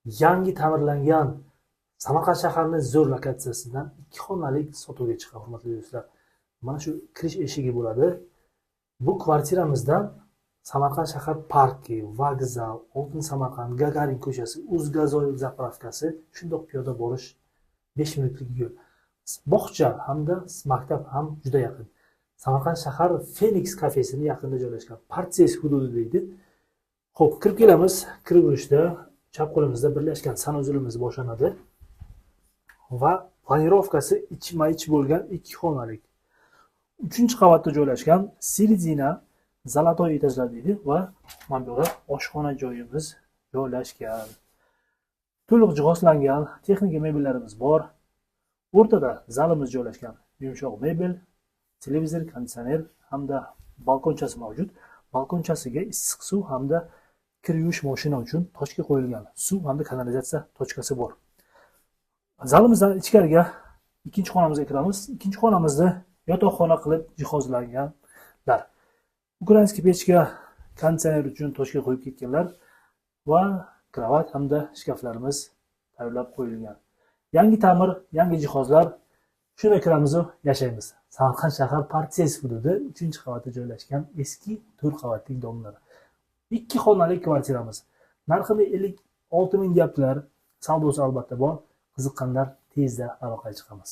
Yangi ta'mirlangan Samarqand shaharining zo'r lokatsiyasidan 2 xonalik sotuvga chiqqan, hurmatli do'stlar. Mana shu kirish eshigi bo'ladi. Bu kvartiramizdan Samarqand shahar parki, vokzal, Oltin Samarqand, Gagarin ko'chasi, Uzgazoil zapravkasi, shundoq piyoda borish 5 minutlik yo'l. Bog'cha hamda maktab ham juda yaqin. Samarqand shahar Phoenix kafesining yaqinida joylashgan. Partiyasi hududi deydi. Xo'p, kirib kelamiz. Kirib olishda chap qo'limizda birlashgan sanuzilimiz boshlanadi va planirovkasi ichma-ich bo'lgan 2 xonalik. 3-qavatda joylashgan Siridina Zolotoy etajlar deydi va mana bu yerda oshxona joyimiz joylashgan. To'liq jihozlangan texnika mebellarimiz bor. O'rtada zalimiz joylashgan. Yumshoq mebel, televizor, konditsioner hamda balkonchasi mavjud. Balkonchasiga issiq suv hamda kir yuvish mashina uchun tochka qo'yilgan. Suv hamda kanalizatsiya tochkasi bor. Zalimizdan ichkariga ikkinchi xonamizga kiramiz. Ikkinchi xonamizda yotoqxona qilib jihozlanganlar. Ukrainskiy pechga konditsioner uchun tochka qo'yib ketganlar va kravat hamda shkaflarimiz tayyorlab qo'yilgan. Yangi ta'mir, yangi jihozlar. Shuna kiramiz va yashaymiz. Samarqand shahar partiyasi hududi 3-qavatda joylashgan eski 4 qavatli domlar. 2 xonalik kvartiramiz. Narxini 56 ming deyaptilar. Savdosi albatta bor. Qiziqqanlar tezda aloqaga chiqamiz.